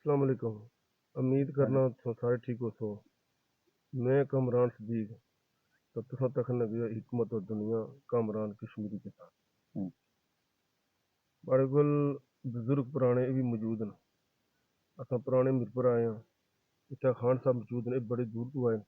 अस्सलाम वालेकुम। उम्मीद करना तो सारे ठीक हो सो। मैं कमरान सदीक तो तुसा तकने गया हिकमत और दुनिया कमरान कश्मीरी के साथ बड़े कोल बुजुर्ग पुराने भी मौजूद न। असां पुराने मिरपुर आए हैं। इत्थे खान साहब मौजूद ने बड़े दूर तो आए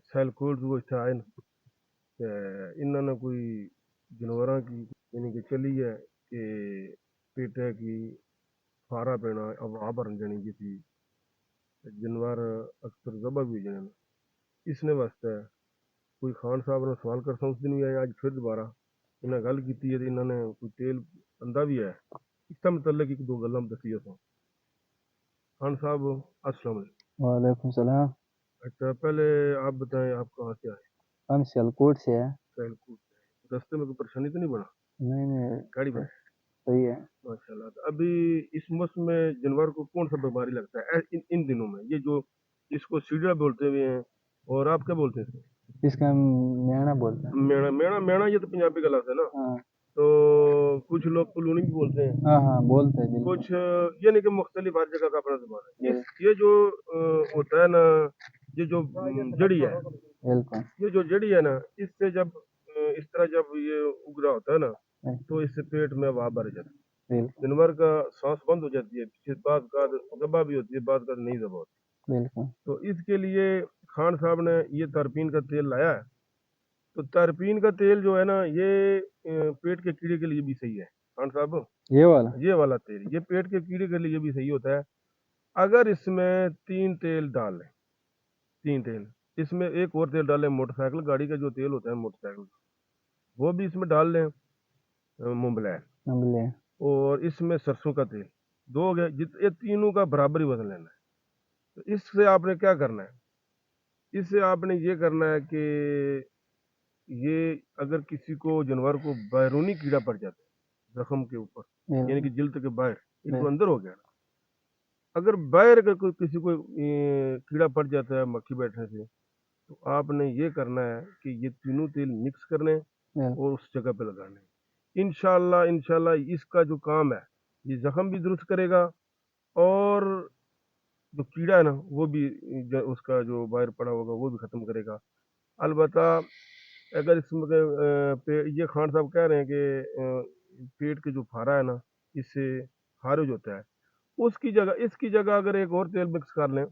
सैलकोट तो इत्थे आए न ते इन्होंने कोई जानवरां की यानी कि चली है कि पेटे की फारा पेना हवा भरन जानी की थी जानवर अक्सर जबा भी हो जाने इसने वास्ते कोई खान साहब ने सवाल करता उस दिन भी आए आज फिर दोबारा इन्हें गल की इन्होंने कोई तेल बंदा भी है इसका मतलब एक दो गल्लां दसी असां खान साहब अस्सलाम वालेकुम। वालेकुम सलाम। अच्छा पहले आप बताएं आप कहाँ से आए? हम सियालकोट से है। सैलकूट से। रास्ते में कोई परेशानी तो नहीं बना नहीं नहीं, गाड़ी में? सही है। माशाल्लाह। तो अभी इस मौसम में जानवर को कौन सा बीमारी लगता है इन दिनों में ये जो इसको सीढ़िया बोलते हुए हैं और आप क्या बोलते हैं? इसका हम मेणा बोलते हैं। मेणा मेणा मेणा ये तो पंजाबी गला है ना। हाँ तो कुछ लोग कुलूनी भी बोलते हैं हाँ हाँ, बोलते हैं बिल्कुल। कुछ ये नहीं कि मुख्तलिफ हर जगह का अपना जुबान है ये जो होता है ना ये जो जड़ी है बिल्कुल ये जो जड़ी है ना इससे जब इस तरह जब ये उगरा होता है ना तो इससे पेट में हवा भर जाती है बिल्कुल जानवर का सांस बंद हो जाती है फिर बाद का दबा भी होती है बाद का नहीं दबा होती बिल्कुल। तो इसके लिए खान साहब ने ये तरपीन का तेल लाया है तो तरपीन का तेल जो है ना ये पेट के कीड़े के लिए भी सही है खान साहब ये वाला तेल ये पेट के कीड़े के लिए भी सही होता है अगर इसमें 3 तेल डाल लें 3 तेल इसमें एक और तेल डालें मोटरसाइकिल गाड़ी का जो तेल होता है मोटरसाइकिल वो भी इसमें डाल लें मुंबलैन नंबले और इसमें सरसों का तेल दो हो गए ये तीनों का बराबर ही वजन लेना है तो इससे आपने क्या करना है इससे आपने ये करना है कि ये अगर किसी को जानवर को बैरूनी कीड़ा पड़ जाता है जख्म के ऊपर यानी कि जिल्द के बाहर एक तो अंदर हो गया अगर बाहर अगर कोई किसी को कीड़ा पड़ जाता है मक्खी बैठने से तो आपने ये करना है कि ये तीनों तेल मिक्स करने और उस जगह पे लगाने इंशाल्लाह इंशाल्लाह इसका जो काम है ये जख्म भी दुरुस्त करेगा और जो कीड़ा है ना वो भी उसका जो बाहर पड़ा होगा वो भी खत्म करेगा अलबत्ता अगर इसमें ये खान साहब कह रहे हैं कि पेट के जो फारा है ना इससे खारिज होता है उसकी जगह इसकी जगह अगर एक और तेल मिक्स कर लें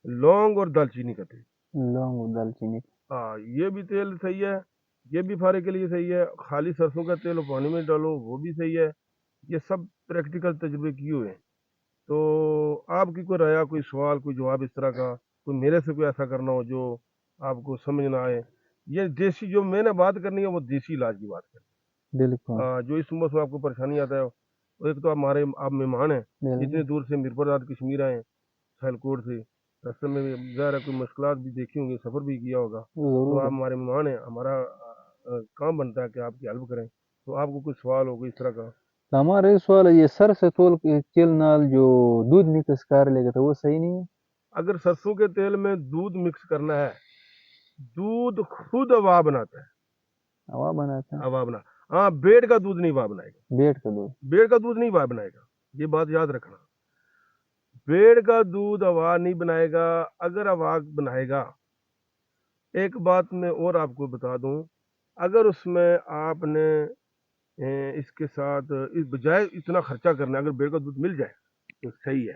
लौंग और दालचीनी का तेल लौंग और दालचीनी। हाँ ये भी तेल सही है ये भी फारे के लिए सही है खाली सरसों का तेल पानी में डालो वो भी सही है ये सब प्रैक्टिकल तजुर्बे किए हुए हैं तो आपकी कोई राय कोई सवाल कोई जवाब इस तरह का कोई मेरे से कोई ऐसा करना हो जो आपको समझ ना आए ये देसी जो मैंने बात करनी है वो देसी इलाज की बात करनी बिल्कुल है जो इस उम्र में आपको परेशानी आता है वो एक तो हमारे आप मेहमान हैं इतनी दूर से मीरपुर रात कश्मीर आए सैलकोट से रास्ते में भी ज़ाहिर है कोई मुश्किलात भी देखी होंगी सफ़र भी किया होगा तो आप हमारे मेहमान हैं हमारा काम बनता है कि आपकी हेल्प करें तो आपको कोई सवाल हो कोई इस तरह का तो हमारा ये सवाल है, ये सर से तेल नाल जो दूध मिक्स कर लेगा तो वो सही नहीं है? अगर सरसों के तेल में दूध मिक्स करना है दूध खुद हवा बनाता है हवा बनाता है। हवा बना हाँ बेड का दूध नहीं हवा बनाएगा बेट का दूध। बेड का दूध नहीं हवा बनाएगा ये बात याद रखना बेड का दूध हवा नहीं बनाएगा अगर हवा बनाएगा एक बात मैं और आपको बता दूं अगर उसमें आपने इसके साथ इस बजाय इतना खर्चा करना अगर बेड का दूध मिल जाए तो सही है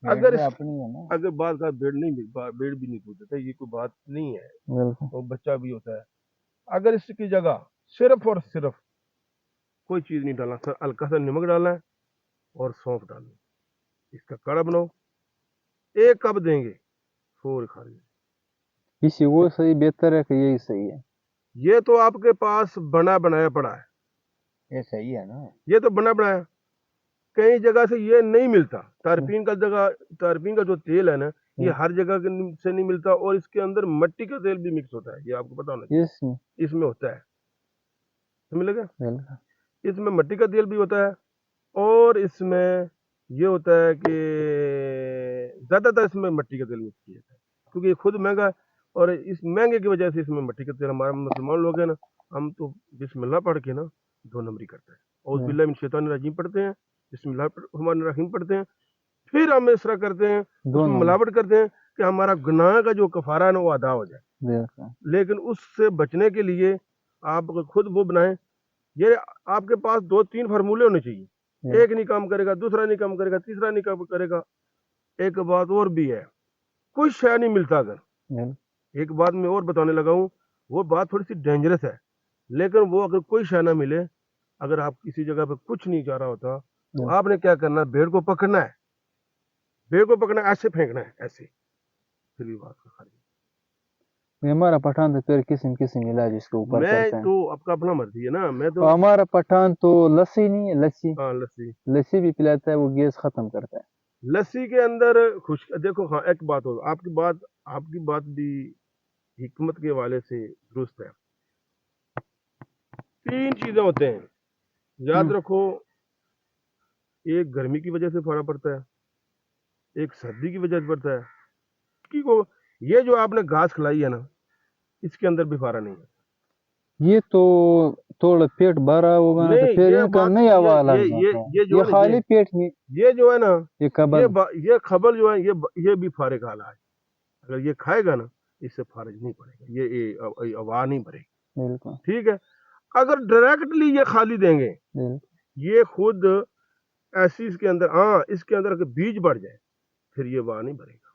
अगर अपनी है ना। अगर बात का बेड नहीं बेड भी नहीं दूध देता ये कोई बात नहीं है बिल्कुल। वो बच्चा भी होता है अगर इसकी जगह सिर्फ और सिर्फ कोई चीज़ नहीं डालना सर हल्का सा नमक डालना है और सौंफ डालना है इसका काढ़ा बनाओ 1 कप देंगे फोर खा लीजिए इसी वो सही बेहतर है कि यही सही है? ये तो आपके पास बना बनाया पड़ा है ये सही है ना। ये तो बना बनाया कई जगह से ये नहीं मिलता तारपीन का जो तेल है ना ये हर जगह से नहीं मिलता और इसके अंदर मिट्टी का तेल भी मिक्स होता है ये आपको पता होना चाहिए इसमें होता है समझ लगे इसमें मिट्टी का तेल भी होता है और इसमें ये होता है कि ज़्यादातर इसमें मिट्टी का तेल मिक्स किया जाता है क्योंकि ये खुद महंगा है और इस महंगे की वजह से इसमें मिट्टी का तेल हमारे मुसलमान लोग हैं ना हम तो बिस्मिल्लाह पढ़ के ना 2 नंबरी करते हैं और बिल्लाह मिन शैतानिर रजीम पढ़ते हैं بسم اللہ الرحمن الرحیم پڑھتے ہیں، پھر ہم اس طرح کرتے ہیں، اس میں دونوں ملاوٹ کرتے ہیں کہ ہمارا گناہ کا جو کفارہ ہے نا وہ ادا ہو جائے. بالکل لیکن اس سے بچنے کے لیے آپ خود وہ بنائیں. یہ آپ کے پاس 2-3 فارمولے ہونے چاہیے. ایک نہیں کام کرے گا، دوسرا نہیں کام کرے گا، تیسرا نہیں کام کرے گا. ایک بات اور بھی ہے، کوئی شے نہیں ملتا. اگر ایک بات میں اور بتانے لگا ہوں، وہ بات تھوڑی سی ڈینجرس ہے، لیکن وہ اگر کوئی شے نہ ملے، اگر آپ کسی جگہ پہ کچھ نہیں چاہ رہا ہوتا تو آپ نے کیا کرنا ہے، بھیڑ کو پکڑنا ہے. بھیڑ کو پکڑنا ہے، ایسے پھینکنا ہے، ایسے. پھر بھی بات خالی. ہمارا پٹھان تو پھر قسم قسم علاج اس کے اوپر میں کرتے ہیں. تو آپ کا اپنا مرضی ہے نا، میں تو اور ہمارا پٹھان تو لسی نہیں ہے، لسی ہاں لسی لسی بھی پلاتا ہے، وہ گیس ختم کرتا ہے. لسی کے اندر دیکھو ہاں ایک بات ہو، آپ کی بات بھی حکمت کے حوالے سے درست ہے. 3 چیزیں ہوتے ہیں، یاد رکھو. ایک گرمی کی وجہ سے پھارا پڑتا ہے، ایک سردی کی وجہ سے پڑتا ہے. یہ جو آپ نے گھاس کھلائی ہے نا، اس کے اندر بھی پھارا نہیں ہے. یہ تو تھوڑا پیٹ بھرا ہوگا نا تو نہیں، پھر یہ ان کا بات نہیں آواز لگ یہ جاتا یہ ہے. یہ جو یہ ہے نا، خالی پیٹ نہیں، یہ جو ہے نا، یہ قبل یہ خبل جو ہے، یہ بھی فارغ کا علاج. اگر یہ کھائے گا نا، اس سے فارغ نہیں پڑے گا، یہ ہوا نہیں بھرے گی. بالکل ٹھیک ہے. اگر ڈائریکٹلی یہ خالی دیں گے، یہ خود ایسی اس کے اندر اگر بیج بڑھ جائے، پھر یہ واہ نہیں بھرے گا.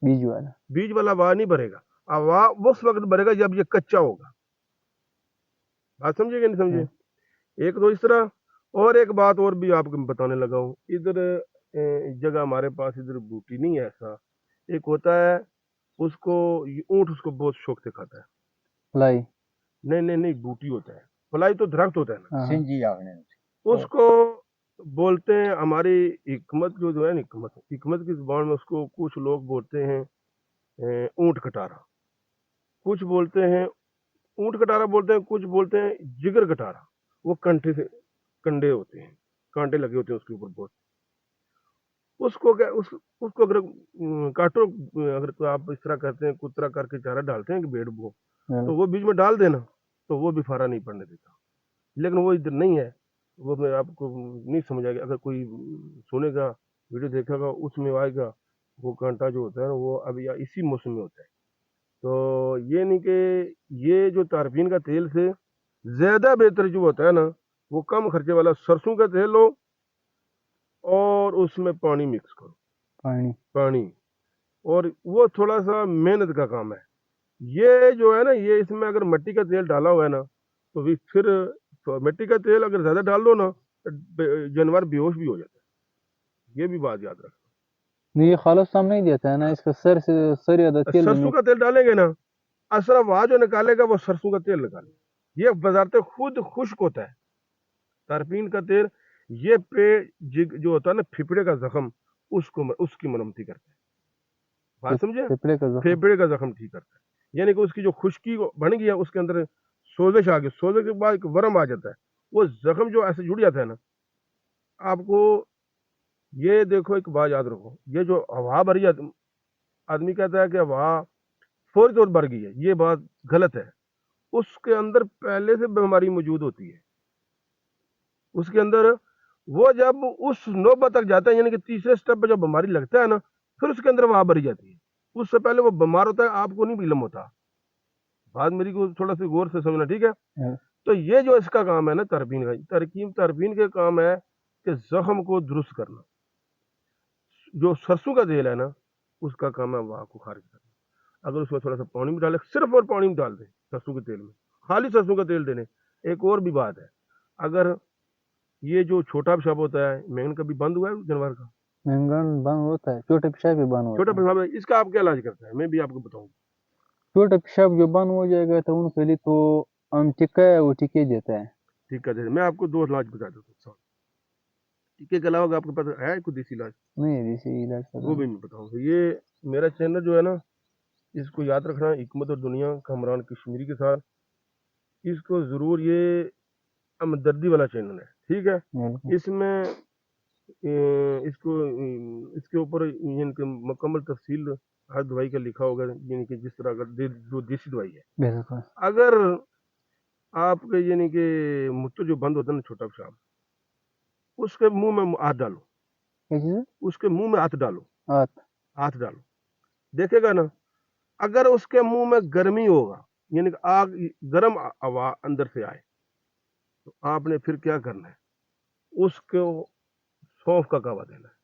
بیج والا بیج والا واہ نہیں بھرے گا. واہ اس وقت بھرے گا جب یہ کچا ہوگا. بات سمجھے کہ نہیں سمجھے؟ ایک تو اس طرح. اور ایک بات اور بھی آپ کو بتانے لگا ہوں. ادھر جگہ ہمارے پاس ادھر بوٹی نہیں ہے. ایسا ایک ہوتا ہے، اس کو اونٹ اس کو بہت شوق سے کھاتا ہے. فلائی نہیں بوٹی ہوتا ہے. فلائی تو درخت ہوتا ہے نا. سنجی اس کو بولتے ہیں، ہماری حکمت جو ہے نا، حکمت کی زبان میں اس کو کچھ لوگ بولتے ہیں اونٹ کٹارا. کچھ بولتے ہیں اونٹ کٹارا بولتے ہیں، کچھ بولتے ہیں جگر کٹارا. وہ کنڈے ہوتے ہیں، کانٹے لگے ہوتے ہیں اس کے اوپر بہت. اس کو اگر کاٹو، اگر آپ اس طرح کرتے ہیں، کترا کر کے چارہ ڈالتے ہیں کہ بھیڑ کو، تو وہ بیچ میں ڈال دینا، تو وہ بھی پھارا نہیں پڑنے دیتا. لیکن وہ ادھر نہیں ہے. وہ میں آپ کو نہیں سمجھا گیا. اگر کوئی سنے گا، ویڈیو دیکھے گا، اس میں آئے گا وہ کانٹا جو ہوتا ہے نا، وہ ابھی اسی موسم میں ہوتا ہے. تو یہ نہیں کہ یہ جو تارفین کا تیل سے زیادہ بہتر جو ہوتا ہے نا، وہ کم خرچے والا سرسوں کا تیل لو اور اس میں پانی مکس کرو، پانی. اور وہ تھوڑا سا محنت کا کام ہے. یہ جو ہے نا، یہ اس میں اگر مٹی کا تیل ڈالا ہوا ہے نا، تو پھر مٹی کا تیل اگر زیادہ ڈال دو نا، جانور بے ہوش بھی ہو جاتا ہے. یہ بھی بات یاد رکھنا. یہ خالص سام نہیں دیتا ہے نا، اس کا سر سے تیل سرسوں کا تیل ڈالیں گے نا، اثر وہاں جو نکالے گا وہ سرسوں کا تیل نکالے. یہ بذات خود خشک ہوتا ہے تارفین کا تیل. یہ جو ہوتا ہے نا پھپڑے کا زخم، اس کی مرمتی کرتا ہے. بات سمجھے؟ پھیپڑے کا زخم ٹھیک کرتا ہے. یعنی کہ اس کی جو خشکی بن گیا، اس کے اندر سوزش آ گئی، سوزش کے بعد ایک ورم آ جاتا ہے. وہ زخم جو ایسے جڑ جاتا ہے نا، آپ کو یہ دیکھو ایک بات یاد رکھو. یہ جو ہوا بھری جاتی، آدمی کہتا ہے کہ ہوا فوری طور بھر گئی ہے، یہ بات غلط ہے. اس کے اندر پہلے سے بیماری موجود ہوتی ہے. اس کے اندر وہ جب اس نوبت تک جاتا ہے، یعنی کہ تیسرے سٹیپ پہ جب بیماری لگتا ہے نا، پھر اس کے اندر وہاں بھری جاتی ہے. اس سے پہلے وہ بیمار ہوتا ہے، آپ کو نہیں علم ہوتا. بات میری کو تھوڑا سی غور سے سمجھنا، ٹھیک ہے؟ تو یہ جو اس کا کام ہے نا، تربین کا کام ہے کہ زخم کو درست کرنا. جو سرسوں کا تیل ہے نا، اس کا کام ہے وہاں کو خارج کرنا. اگر اس میں تھوڑا سا پانی بھی ڈالے، صرف اور پانی بھی ڈال دیں سرسوں کے تیل میں، خالی سرسوں کا تیل دینے. ایک اور بھی بات ہے، اگر یہ جو چھوٹا پیشاب ہوتا ہے، مینگن کا بھی بند ہوا ہے جانور کا، مینگن بند ہوتا ہے، چھوٹے پیشاب بھی بند ہوتا چھوٹا ہے. پیشاب، اس کا آپ کیا علاج کرتا ہے، میں بھی آپ کو بتاؤں. چھوٹا پیشاب جو بند ہو جائے گا تو ان کے لیے تو ہم ٹکا ہے، وہ ٹکے دیتا ہے. ٹھیک ہے، میں آپ کو 2 علاج بتا دیتا ہوں. ٹیکے کے علاوہ آپ کے پاس ہے کوئی دیسی علاج؟ نہیں دیسی علاج وہ بھی میں بتاؤں. یہ میرا چینل جو ہے نا، اس کو یاد رکھنا، حکمت اور دنیا کامران کشمیری کے ساتھ. اس کو ضرور، یہ ہمدردی والا چینل ہے، ٹھیک ہے؟ اس میں اس کے اوپر یعنی کہ مکمل تفصیل ہر دوائی کا لکھا ہوگا، یعنی کہ جس طرح جو دیسی دوائی ہے. اگر آپ کے یعنی کہ مجھ جو بند ہوتا ہے نا چھوٹا پیشاب، उसके मुंह में हाथ डालो, क्या चीज है? उसके मुंह में हाथ डालो, हाथ। हाथ डालो, देखेगा ना। अगर उसके मुंह में गर्मी होगा, यानी कि आग, गर्म हवा अंदर से आए, तो आपने फिर क्या करना है, उसको सौंफ का कावा देना है।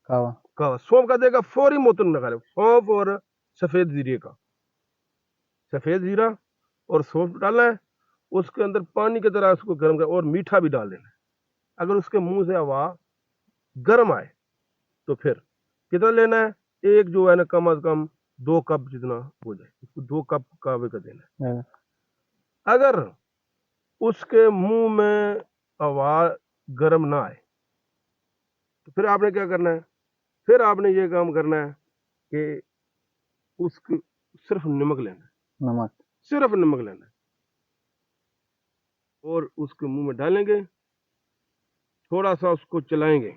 कावा। कावा सौंफ का देगा, फौरी मोतन निकाले, सौंफ और सफेद जीरे का, सफेद जीरा और सौंफ डालना है, उसके अंदर पानी की तरह उसको गर्म कर, और मीठा भी डाल देना है। अगर उसके मुंह से हवा गर्म आए तो फिर कितना लेना है, एक जो है ना कम से कम 2 कप जितना हो जाए, उसको 2 कप कावे का देना है। अगर उसके मुंह में हवा गर्म ना आए तो फिर आपने क्या करना है, फिर आपने ये काम करना है कि उसको सिर्फ नमक लेना है, नमक। सिर्फ नमक लेना है, और उसके मुंह में डालेंगे, थोड़ा सा उसको चलाएंगे,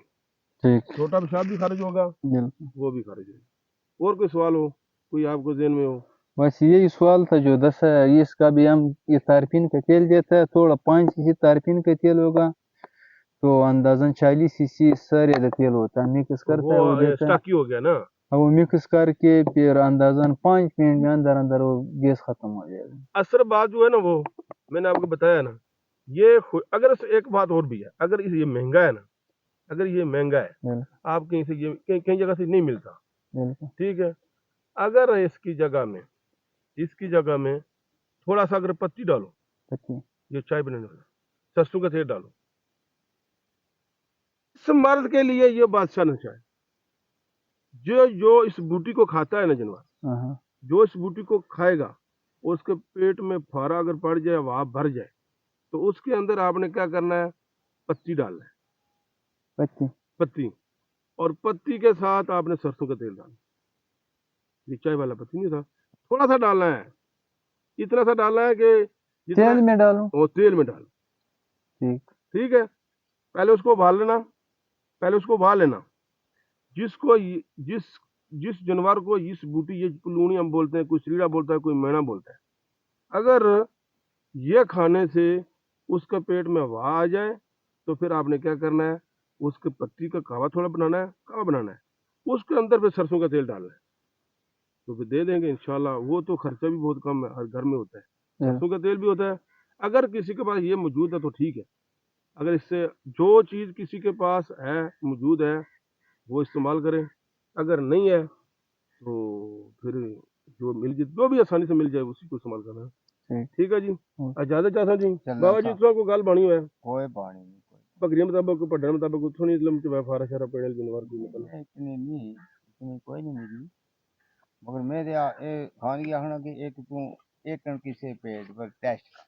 ठीक। छोटा पेशाब भी खारिज होगा, बिल्कुल। वो भी खारिज होगा। और कोई सवाल हो, कोई आपको ज़हन में हो? बस यही सवाल था जो दस है, इसका भी हम ये तारपीन का तेल देता है, थोड़ा 5 cc तारपीन का तेल होगा तो अंदाजन 40 cc सारे का तेल होता है, मिक्स करता है वो वो देता है। स्टाकी हो गया ना। अब वो मिक्स करके फिर अंदाजन 5 मिनट में अंदर अंदर वो गैस खत्म हो जाएगा। असर बात जो है ना, वो मैंने आपको बताया ना, ये अगर एक बात और भी है, अगर ये महंगा है ना, अगर ये महंगा है, बिल्कुल। आप कहीं से ये कहीं जगह से नहीं मिलता, बिल्कुल। ठीक है। अगर इसकी जगह में थोड़ा सा अगर पत्ती डालो, पत्ती। ये चाय बनाने वाला, सरसों का तेल डालो, इस मर्द के लिए ये बादशाह नशा है। जो जो इस बूटी को खाता है ना जनवर, हाँ। जो इस बूटी को खाएगा, उसके पेट में फारा अगर पड़ जाए, वहां भर जाए, तो उसके अंदर आपने क्या करना है, पत्ती डालना है, पत्ती। पत्ती, और पत्ती के साथ आपने सरसों का तेल डालना, ये चाय वाला पत्ती नहीं था, थोड़ा सा डालना है, इतना सा डालना है कि जितना तेल में डालूं? वो तेल में डाल, ठीक। ठीक है। पहले उसको उबाल लेना, पहले उसको उबाल लेना। जिस जिस जानवर को इस बूटी, ये लूणी हम बोलते हैं, कोई श्रीड़ा बोलता है, कोई मैना बोलता है, अगर ये खाने से उसका पेट में हवा आ जाए, तो फिर आपने क्या करना है, उसके पत्ती का कावा बनाना है, उसके अंदर फिर सरसों का तेल डालना है, तो फिर दे देंगे इंशाल्लाह। वो तो खर्चा भी बहुत कम है, हर घर में होता है, सरसों का तेल भी होता है। अगर किसी के पास ये मौजूद है तो ठीक है, अगर इससे जो चीज़ किसी के पास है, मौजूद है, वो इस्तेमाल करें। अगर नहीं है तो फिर जो मिल जाए, जो भी आसानी से मिल जाए, उसी को इस्तेमाल करना है। ठीक। ठीक है जी, हम्म। इजाजत चाहता जी। चलना बाबा जी था तो को गल बनी हुआ है, कोई पानी नहीं, कोई बकरियों मुताबिक, पढ़ने मुताबिक उतो नहीं इलम च फारा शारा पेड़ जानवर कोई मतलब। नहीं, इतनी कोई नहीं मिली, मगर मैं खान की आखना कि एक तू एक कण किसे पेट पर टेस्ट कर,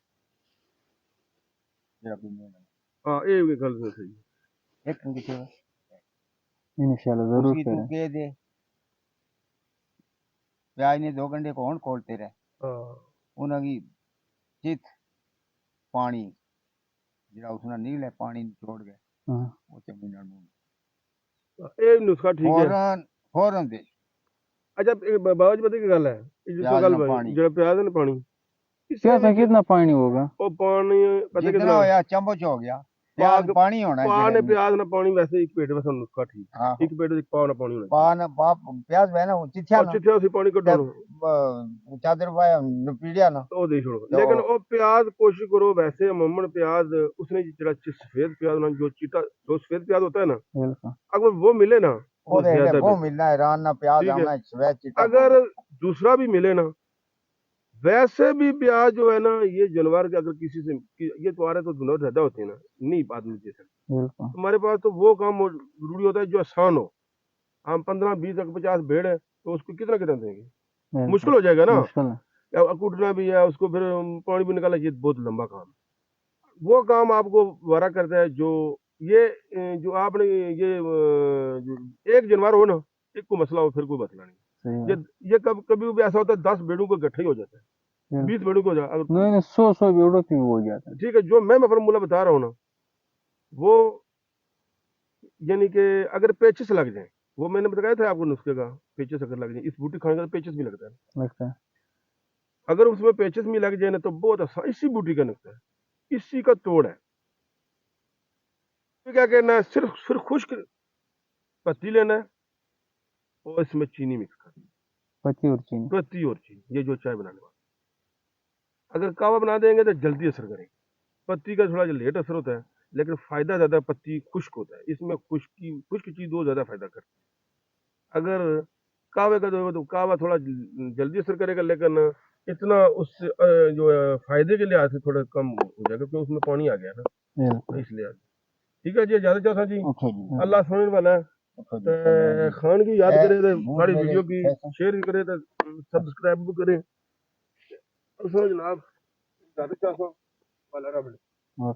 जरा भी नहीं हाँ, ये गल तो सही है। एक कण किसे इंशाल्लाह जरूर उसकी तू करें। कह दे, प्याज ने 2 घंटे कौन खोलते रहे, हाँ, उनकी चित पानी जरा उसने निकले, पानी छोड़ गए, हाँ। वो चमीन मुंह ये नुस्खा ठीक है। फौरन फौरन दे अच्छा, बाबा जी पता की गल है, ये जिसको प्याज गल ना भाई पानी, जो प्याज है ना, पानी क्या इससे था, भी कितना पानी होगा? वो पानी पता जितना कितना होया चम्मच हो गया, प्याज पाग पानी होना है पाने जेड़े में। प्याज ना पानी, वैसे एक पेट में नुस्खा ठीक है, आहो एक पेट में पाव ना पानी होना चाहिए। पान बाप प्याज वह ना चिथ्या और ना चिट्ठा उसी पानी ते कटो चादर पाया पीड़िया ना तो दे छोड़ो, तो लेकिन वो प्याज कोशिश करो, वैसे अमूमन प्याज उसने जरा सफेद प्याज ना, जो चिट्टा जो सफेद प्याज होता है ना, बिल्कुल। अगर वो मिले ना वो तो हेडे ज्यादा वो बेहतर। मिलना है रान ना प्याज ठीक है, आना स्वेत चिट्टा अगर दूसरा भी मिले ना, वैसे भी प्याज जो है ना, ये जानवर के अगर किसी से ये तुम्हारे तो धुनर ज्यादा होते हैं ना, नहीं आदमी जैसे बिल्कुल। तुम्हारे पास तो वो काम जरूरी होता है जो आसान हो। हम 15 20 50 भेड़ है, तो उसको कितना कितना देंगे, बिल्कुल मुश्किल हो जाएगा ना। मुश्किल है। या कूटना भी है उसको, फिर पानी भी निकालना, ये बहुत लंबा काम है। वो काम आपको वारा करता है जो ये जो आपने जो एक जानवर हो ना, एक को मसला हो, फिर कोई मसला नहीं। सही ये बात। ये कभी भी ऐसा होता है, 10 भेड़ों को इकट्ठा ही हो जाता है, बिल्कुल। 20 भेड़ों को अगर नहीं नहीं, 100 बेड़ों की हो जाता है। ठीक है, जो मैं फॉर्मूला बता रहा हूँ ना, वो यानी कि अगर पेचिस लग जाए, वो मैंने बताया था आपको नुस्खे का, पेचिस अगर लग जाए, इस बूटी खाने का पेचिस भी लगता है, लगता है। अगर उसमें पेचिस भी लग जाए ना, तो बहुत आसान, इसी बूटी का नुस्खा है, इसी का तोड़ है। کیا کرنا ہے، صرف خشک پتی لینا ہے اور اس میں چینی مکس کرنی ہے، پتی اور چینی. پتی اور چینی، یہ جو چائے بنانے والا. اگر کہوہ بنا دیں گے تو جلدی اثر کرے گا، پتی کا تھوڑا لیٹ اثر ہوتا ہے، لیکن فائدہ زیادہ پتی خشک ہوتا ہے، اس میں خشک چیز بہت زیادہ فائدہ کرتی ہے. اگر کہوے کا جو کہوہ تھوڑا جلدی اثر کرے گا، لیکن اتنا اس سے جو ہے فائدے کے لحاظ سے تھوڑا کم ہو جائے گا، کیونکہ اس میں پانی آ گیا نا، بالکل. اس لیے. ٹھیک ہے جی، اجازت چاہتا جی، اچھا جی اللہ سننے والا ہے. اچھا جی سلام جی. خان کی یاد کرے تو بہت ہماری میرے ویڈیو کی پیسہ شیئر بھی کرے تو سبسکرائب بھی کریں. اور سنو جناب، اجازت چاہتا ہوں. اللہ رب اور